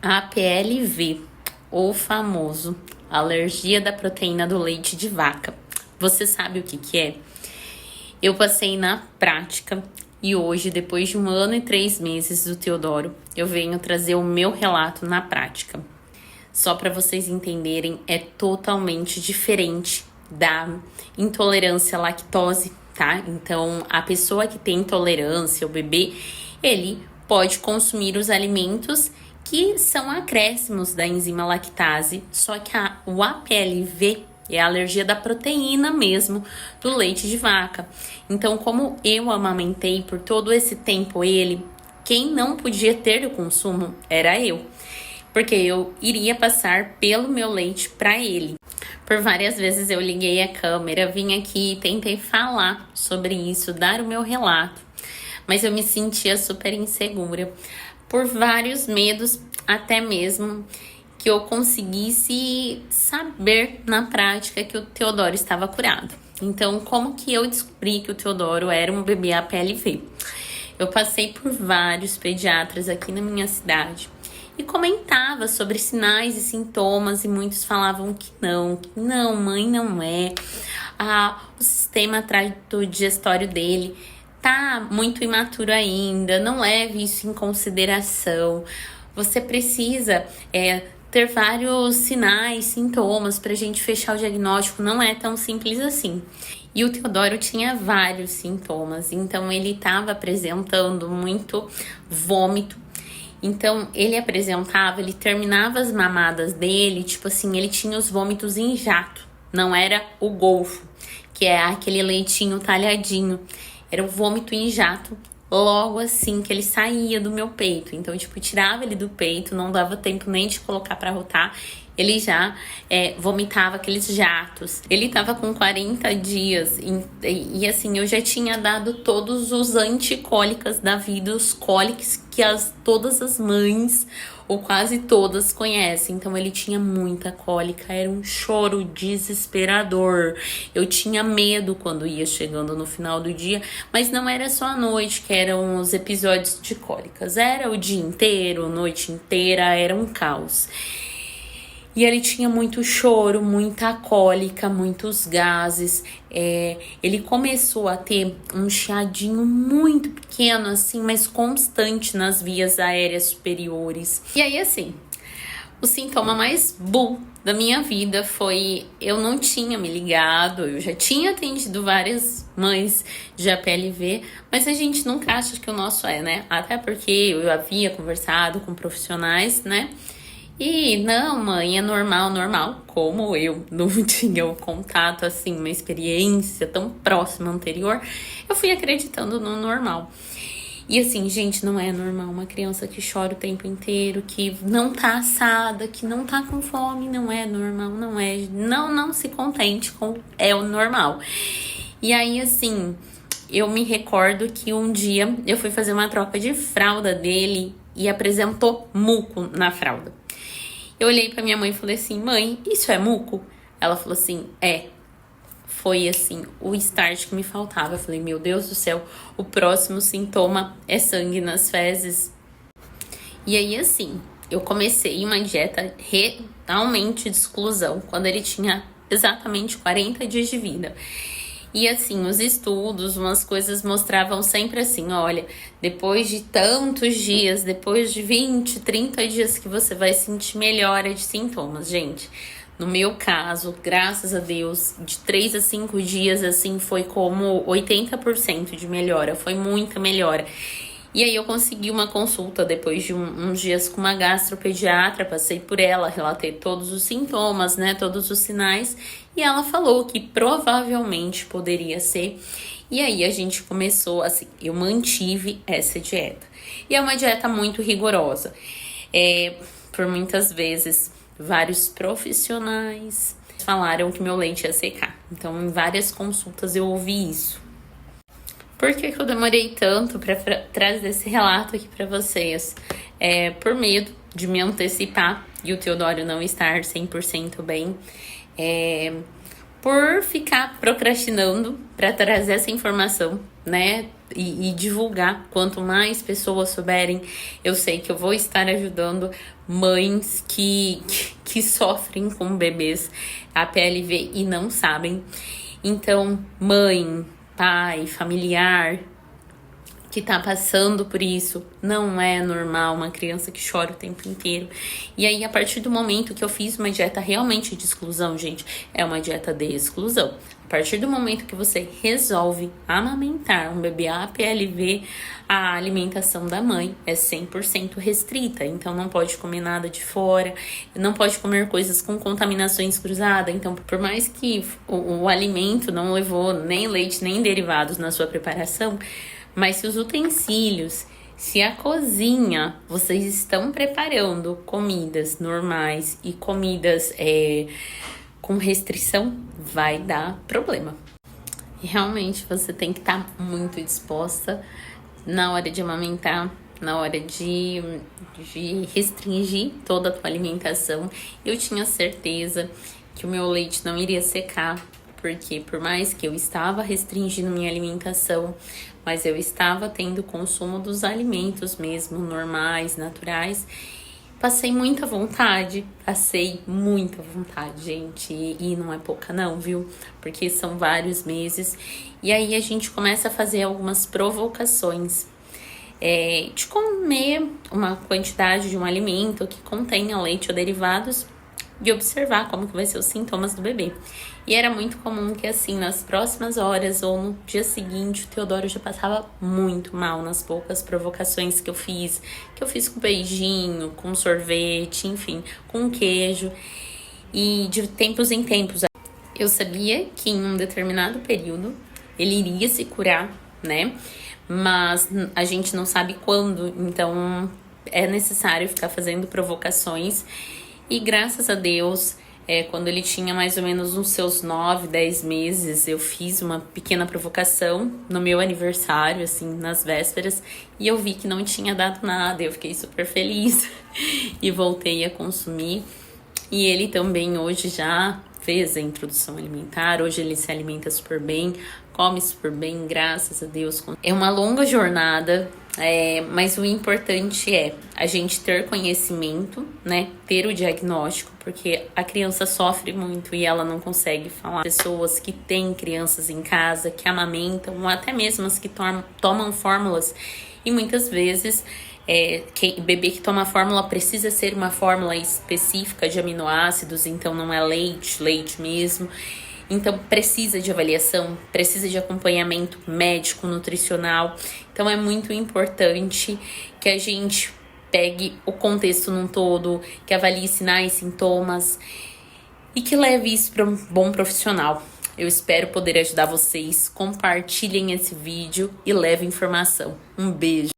APLV, ou famoso alergia da proteína do leite de vaca. Você sabe o que é? Eu passei na prática e hoje, depois de 1 ano e 3 meses do Teodoro, eu venho trazer o meu relato na prática. Só para vocês entenderem, é totalmente diferente da intolerância à lactose, tá? Então, a pessoa que tem intolerância, o bebê, ele pode consumir os alimentos que são acréscimos da enzima lactase, só que o APLV é a alergia da proteína mesmo do leite de vaca. Então, como eu amamentei por todo esse tempo ele, quem não podia ter o consumo era eu, porque eu iria passar pelo meu leite para ele. Por várias vezes eu liguei a câmera, vim aqui e tentei falar sobre isso, dar o meu relato, mas eu me sentia super insegura por vários medos, até mesmo que eu conseguisse saber na prática que o Teodoro estava curado. Então, como que eu descobri que o Teodoro era um bebê APLV? Eu passei por vários pediatras aqui na minha cidade e comentava sobre sinais e sintomas, e muitos falavam que não, mãe, não é. O sistema trato-digestório dele tá muito imaturo ainda, não leve isso em consideração. Você precisa ter vários sinais, sintomas pra gente fechar o diagnóstico, não é tão simples assim. E o Teodoro tinha vários sintomas, então ele estava apresentando muito vômito. Então, ele terminava as mamadas dele, tipo assim, ele tinha os vômitos em jato. Não era o golfo, que é aquele leitinho talhadinho. Era o vômito em jato, logo assim que ele saía do meu peito. Então, tipo, tirava ele do peito, não dava tempo nem de colocar pra rotar. Ele já vomitava aqueles jatos. Ele tava com 40 dias e assim, eu já tinha dado todos os anticólicas da vida, os cólicos que todas as mães, ou quase todas, conhecem. Então ele tinha muita cólica, era um choro desesperador. Eu tinha medo quando ia chegando no final do dia, mas não era só a noite que eram os episódios de cólicas, era o dia inteiro, noite inteira, era um caos. E ele tinha muito choro, muita cólica, muitos gases. Ele começou a ter um chiadinho muito pequeno, assim, mas constante nas vias aéreas superiores. E aí, assim, o sintoma mais bull da minha vida foi... Eu não tinha me ligado, eu já tinha atendido várias mães de APLV, mas a gente nunca acha que o nosso né? Até porque eu havia conversado com profissionais, né? E não, mãe, é normal, como eu não tinha o contato, assim, uma experiência tão próxima anterior, eu fui acreditando no normal. E assim, gente, não é normal uma criança que chora o tempo inteiro, que não tá assada, que não tá com fome, não é normal, não é, não se contente com, é o normal. E aí, assim, eu me recordo que um dia eu fui fazer uma troca de fralda dele e apresentou muco na fralda. Eu olhei pra minha mãe e falei assim, mãe, isso é muco? Ela falou assim, é. Foi assim, o start que me faltava. Eu falei, meu Deus do céu, o próximo sintoma é sangue nas fezes. E aí, assim, eu comecei uma dieta realmente de exclusão, quando ele tinha exatamente 40 dias de vida. E assim, os estudos, umas coisas mostravam sempre assim, olha, depois de tantos dias, depois de 20, 30 dias que você vai sentir melhora de sintomas, gente. No meu caso, graças a Deus, de 3 a 5 dias, assim, foi como 80% de melhora, foi muita melhora. E aí eu consegui uma consulta depois de uns dias com uma gastropediatra, passei por ela, relatei todos os sintomas, né, todos os sinais, e ela falou que provavelmente poderia ser. E aí a gente começou, assim, eu mantive essa dieta. E é uma dieta muito rigorosa. Por muitas vezes, vários profissionais falaram que meu leite ia secar. Então, em várias consultas eu ouvi isso. Por que eu demorei tanto para trazer esse relato aqui para vocês? Por medo de me antecipar e o Teodoro não estar 100% bem. por ficar procrastinando para trazer essa informação, né? E divulgar. Quanto mais pessoas souberem, eu sei que eu vou estar ajudando mães que sofrem com bebês APLV e não sabem. Então, mãe, pai, familiar que tá passando por isso, não é normal uma criança que chora o tempo inteiro. E aí, a partir do momento que eu fiz uma dieta realmente de exclusão, gente, é uma dieta de exclusão. A partir do momento que você resolve amamentar um bebê APLV, a alimentação da mãe é 100% restrita. Então, não pode comer nada de fora, não pode comer coisas com contaminações cruzadas. Então, por mais que o alimento não levou nem leite, nem derivados na sua preparação, mas se os utensílios, se a cozinha, vocês estão preparando comidas normais e comidas com restrição, vai dar problema. E realmente você tem que estar muito disposta na hora de amamentar, na hora de restringir toda a tua alimentação. Eu tinha certeza que o meu leite não iria secar, porque por mais que eu estava restringindo minha alimentação, mas eu estava tendo consumo dos alimentos mesmo, normais, naturais. Passei muita vontade, gente, e não é pouca não, viu? Porque são vários meses, e aí a gente começa a fazer algumas provocações. De comer uma quantidade de um alimento que contenha leite ou derivados, de observar como que vai ser os sintomas do bebê. E era muito comum que assim, nas próximas horas ou no dia seguinte, o Teodoro já passava muito mal nas poucas provocações que eu fiz com beijinho, com sorvete, enfim, com queijo. E de tempos em tempos, eu sabia que em um determinado período ele iria se curar, né? Mas a gente não sabe quando, então é necessário ficar fazendo provocações. E graças a Deus, quando ele tinha mais ou menos uns seus 9, 10 meses, eu fiz uma pequena provocação no meu aniversário, assim, nas vésperas, e eu vi que não tinha dado nada, eu fiquei super feliz e voltei a consumir. E ele também hoje já fez a introdução alimentar, hoje ele se alimenta super bem, come super bem, graças a Deus. É uma longa jornada, mas o importante é a gente ter conhecimento, né? Ter o diagnóstico, porque a criança sofre muito e ela não consegue falar. Pessoas que têm crianças em casa, que amamentam, ou até mesmo as que tomam fórmulas, e muitas vezes o bebê que toma fórmula precisa ser uma fórmula específica de aminoácidos, então não é leite mesmo. Então precisa de avaliação, precisa de acompanhamento médico, nutricional. Então é muito importante que a gente pegue o contexto num todo, que avalie sinais, sintomas e que leve isso para um bom profissional. Eu espero poder ajudar vocês. Compartilhem esse vídeo e levem informação. Um beijo!